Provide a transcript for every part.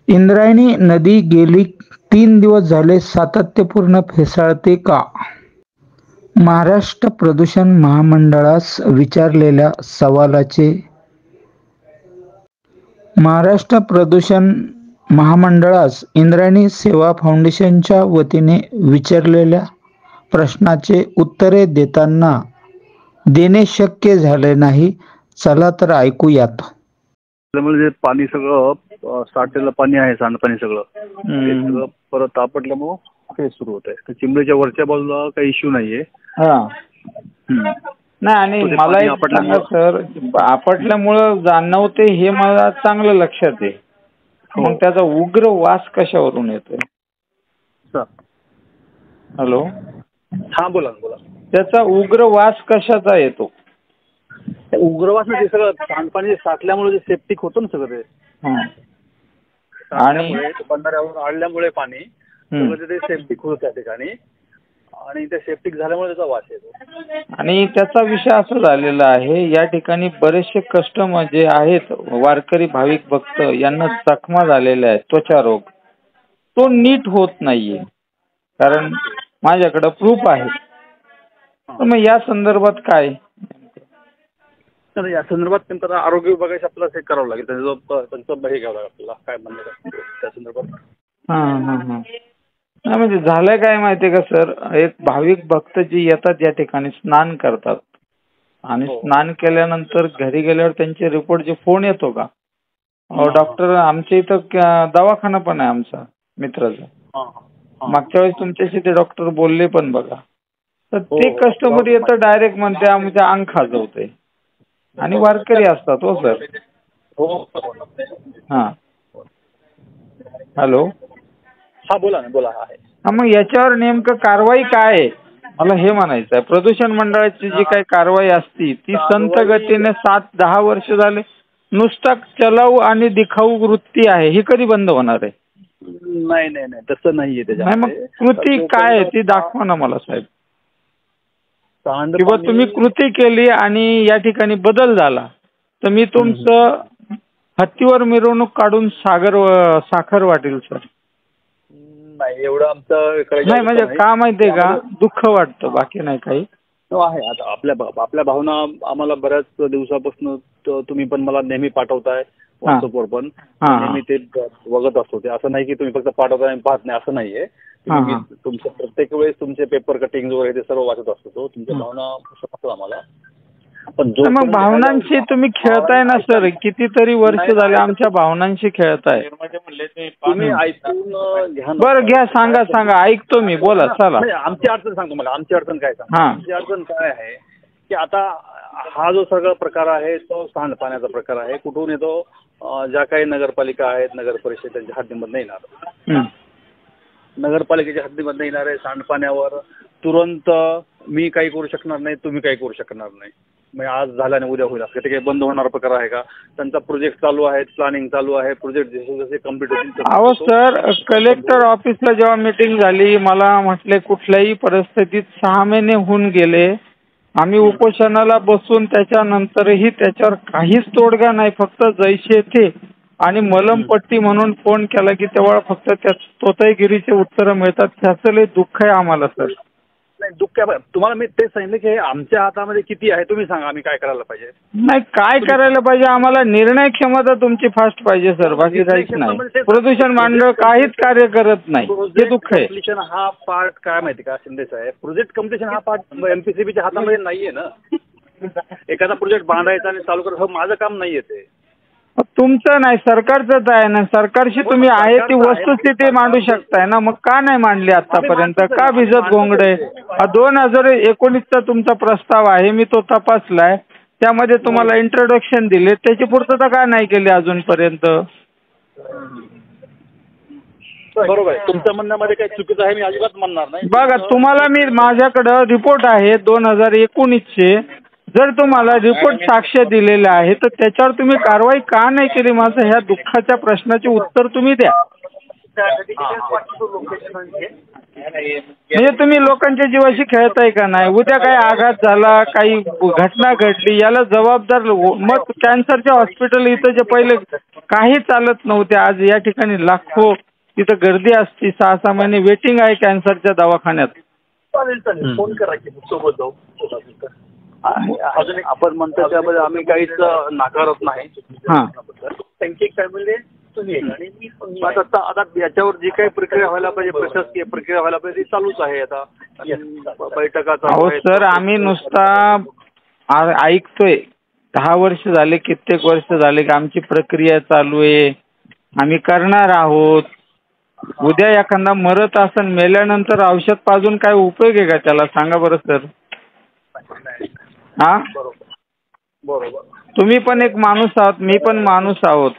इंद्रायणी नदी गेली 3 दिवस झाले सातत्यपूर्ण फेसाळते का? महाराष्ट्र प्रदूषण महामंडळास विचारलेल्या सवालाचे महाराष्ट्र प्रदूषण महामंडळास इंद्रायणी सेवा फाउंडेशनच्या वतीने विचारलेल्या प्रश्नाचे उत्तरे देणे शक्य झाले नाही. चला तर ऐकूयात. त्यामुळे जे पाणी सगळं साठलेलं पाणी आहे, सांडपाणी सगळं ते सगळं परत आपटल्यामुळं हे सुरू होत आहे. चिंबळीच्या वरच्या बाजूला काही इश्यू नाहीये. नाही, आणि मला एक सांगा सर, आपटल्यामुळं जाणवते हे मला चांगलं लक्षात आहे. मग त्याचा उग्र वास कशावरून येतोय? हॅलो, हा बोला बोला. त्याचा उग्र वास कशाचा येतो? उग्रवास म्हणजे सगळं सांडपाणी साठल्यामुळे जे सेप्टिक होतं ना सगळं ते, आणि बंधाऱ्यावर आडल्यामुळे पाणी सगळं ते सेप्टिक होतं त्या ठिकाणी, आणि ते सेप्टिक झाल्यामुळे त्याचा वास येतो. आणि त्याचा विषय असा झालेला आहे, या ठिकाणी बरेचसे कस्टमर जे आहेत, वारकरी भाविक भक्त, यांना जखमा झालेल्या आहेत, त्वचा रोग, तो नीट होत नाहीये. कारण माझ्याकडे प्रूफ आहे. तर मग या संदर्भात काय? या संदर्भात त्यांना आरोग्य विभागाशी आपल्याला हे करावं लागेल, त्यांचं हे घ्यावं लागेल आपल्याला, काय म्हणलं त्या संदर्भात. म्हणजे झालंय काय माहितीये का सर, एक भाविक भक्त जे येतात या ठिकाणी स्नान करतात, आणि स्नान केल्यानंतर घरी गेल्यावर त्यांचे रिपोर्ट जे फोन येतो का, डॉक्टर आमच्या इथं दवाखाना पण आहे आमचा मित्राचा, मागच्या वेळेस तुमच्याशी ते डॉक्टर बोलले पण बघा, तर ते कस्टमर येतं डायरेक्ट म्हणते आमच्या अंग खाजवते, आणि वारकरी असतात. हो सर. हॅलो, हा बोला ना, बोला. आहे. मग याच्यावर नेमकं कारवाई काय आहे मला हे म्हणायचं आहे. प्रदूषण मंडळाची जी काही कारवाई असती ती संत गतीने 7-10 वर्ष झाले नुसता चलाऊ आणि दिखाऊ वृत्ती आहे, ही कधी बंद होणार आहे? नाही नाही नाही, तसं नाहीये त्याच्यात. मग कृती काय आहे ती दाखवा ना मला साहेब. किंवा तुम्ही कृती केली आणि या ठिकाणी बदल झाला तर मी तुमचं हत्तीवर मिरवणूक काढून साखर वाटेल सर. नाही, एवढं आमचं नाही, म्हणजे का माहितीये का, दुःख वाटतं, बाकी नाही काही. आहे. आता आपल्या भावना आम्हाला बऱ्याच दिवसापासून तुम्ही पण मला नेहमी पाठवताय व्हॉट्सअपवर पण, नेहमी ते बघत असतो. ते असं नाही की तुम्ही फक्त पाठवताय आणि पाहत नाही, असं नाहीये. तुमच्या प्रत्येक वेळेस तुमचे पेपर कटिंग वगैरे ते सर्व वाचत असतो. तुमच्या भावना समजतात आम्हाला. पण मग भावनांशी तुम्ही खेळताय ना सर, कितीतरी वर्ष झाले आमच्या भावनांशी खेळताय. तुम्ही ऐकून घ्या. बरं घ्या, सांगा, ऐकतो मी, बोला. चला, आमची अडचण सांगतो मला. आमची अडचण काय सांग, आमची अडचण काय आहे की आता हा जो सगळा प्रकार आहे तो सांडपाण्याचा प्रकार आहे. कुठून येतो? ज्या काही नगरपालिका आहेत, नगर परिषद, त्यांच्या हद्दीमधनं येणार. नगरपालिकेच्या हद्दीमधनं येणार आहे सांडपाण्यावर तुरंत मी काही करू शकणार नाही, तुम्ही काही करू शकणार नाही. म्हणजे आज झाला आणि उद्या होईल असं ते काही बंद होणार प्रकार आहे का? त्यांचा प्रोजेक्ट चालू आहे, प्लॅनिंग चालू आहे, प्रोजेक्ट जसे जसे कम्प्लीट होतील. अहो सर, कलेक्टर ऑफिसला जेव्हा मीटिंग झाली मला म्हटले कुठल्याही परिस्थितीत 6 महिने होऊन गेले, आम्ही उपोषणाला बसून त्याच्यानंतरही त्याच्यावर काहीच तोडगा नाही, फक्त जैसे थे आणि मलमपट्टी म्हणून फोन केला की तेव्हा फक्त त्या तोताईगिरीचे उत्तरं मिळतात. त्याचं लय दुःख आहे आम्हाला सर. नाही, दुःख तुम्हाला मी तेच सांगितलं की आमच्या हातामध्ये किती आहे तुम्ही सांगा, आम्ही काय करायला पाहिजे. नाही, काय करायला पाहिजे, आम्हाला निर्णय क्षमता तुमची फास्ट पाहिजे सर, बाकी काहीच नाही. प्रदूषण मंडळ काहीच कार्य करत नाही, हे दुःख आहे. कम्प्लिशन हा पार्ट काय माहिती का शिंदे साहेब, प्रोजेक्ट कम्प्लिशन हा पार्ट एमपीसीबीच्या हातामध्ये नाहीये ना. एखादा प्रोजेक्ट बांधायचा आणि चालू करायचं माझं काम नाहीये ते. तुमचं नाही, सरकारचंच आहे ना. सरकारशी तुम्ही आहे ती वस्तुस्थिती मांडू शकताय ना, मग का नाही मांडली आतापर्यंत? का भिजत घोंगडे? 2019चा तुमचा प्रस्ताव आहे, मी तो तपासलाय, त्यामध्ये तुम्हाला इंट्रोडक्शन दिले, त्याची पूर्तता का नाही केली अजूनपर्यंत? बरोबर आहे, तुमच्या म्हणण्यामध्ये काही चुकीचं आहे, मी अजिबात म्हणणार नाही. बघा, तुम्हाला मी माझ्याकडं रिपोर्ट आहे 2019चे, जर तुम्हाला रिपोर्ट साक्ष दिलेले आहे तर त्याच्यावर तुम्ही कारवाई का नाही केली? माझं ह्या दुःखाच्या प्रश्नाचे उत्तर तुम्ही द्या. म्हणजे तुम्ही लोकांच्या जीवाशी खेळताय का नाही? उद्या काही आघात झाला, काही घटना घडली, याला जबाबदार मग कॅन्सरच्या हॉस्पिटल इथं जे पहिले काही चालत नव्हते. आज या ठिकाणी लाखो तिथं गर्दी असते. 6-6 महिने वेटिंग आहे कॅन्सरच्या दवाखान्यात. चालेल फोन करा की सोबत जाऊ. अजून आपण म्हणतो त्यामध्ये आम्ही काहीच नाकारत नाही. त्यांची एक फॅमिली तुम्ही आणि मी आता याच्यावर जी काही प्रक्रिया व्हायला पाहिजे, प्रशासकीय प्रक्रिया व्हायला पाहिजे ती चालूच आहे. आता बैठका हो सर, आम्ही नुसता ऐकतोय. 10 वर्ष झाले, कित्येक वर्ष झाले की आमची प्रक्रिया चालू आहे, आम्ही करणार आहोत. उद्या एखादा मरत असन, मेल्यानंतर औषध पाजून काय उपयोग आहे का त्याला? सांगा बरं सर. हा बरोबर. तुम्ही पण एक माणूस आहात, मी पण माणूस आहोत.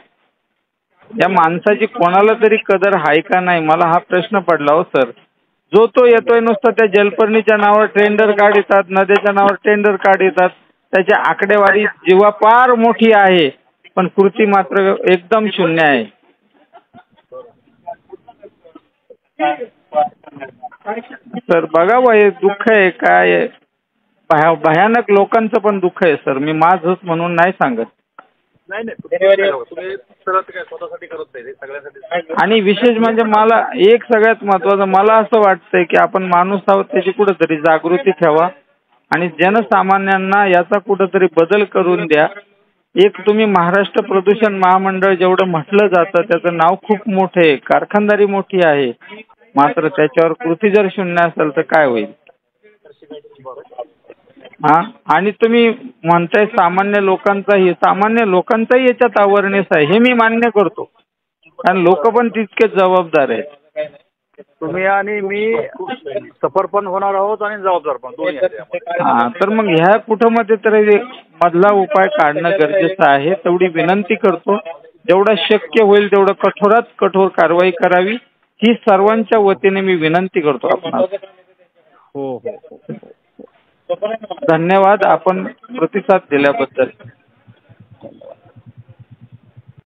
या माणसाची कोणाला तरी कदर आहे का नाही, मला हा प्रश्न पडला हो सर. जो तो येतोय नुसतं त्या जलपर्णीच्या नावावर टेंडर काढतात, नद्याच्या नावावर टेंडर काढतात. त्याची आकडेवारी जीवापार मोठी आहे, पण कृती मात्र एकदम शून्य आहे. सर बघा बा, हे दुःख आहे काय, भयानक लोकांचं पण दुःख आहे सर. मी माझंच म्हणून नाही सांगत. आणि विशेष म्हणजे मला एक सगळ्यात महत्वाचं, मला असं वाटतंय की आपण माणूस आहोत त्याची कुठेतरी जागृती ठेवा आणि जनसामान्यांना याचा कुठेतरी बदल करून द्या. एक तुम्ही महाराष्ट्र प्रदूषण महामंडळ जेवढं म्हटलं जातं त्याचं नाव खूप मोठं आहे, कारखानदारी मोठी आहे, मात्र त्याच्यावर कृती जर शून्य असेल तर काय होईल? हा, आणि तुम्ही म्हणताय सामान्य लोकांचाही याच्यात अवेअरनेस आहे, हे मी मान्य करतो, कारण लोक पण तितकेच जबाबदार आहेत. तुम्ही आणि मी सफर पण होणार आहोत आणि जबाबदार पण दोन्ही. हा, तर मग ह्या कुठं तरी मधला उपाय काढणं गरजेचं आहे. तेवढी विनंती करतो, जेवढं शक्य होईल तेवढं कठोरात कठोर कारवाई करावी ही सर्वांच्या वतीने मी विनंती करतो आपण. हो, धन्यवाद आपण प्रतिसाद दिल्याबद्दल.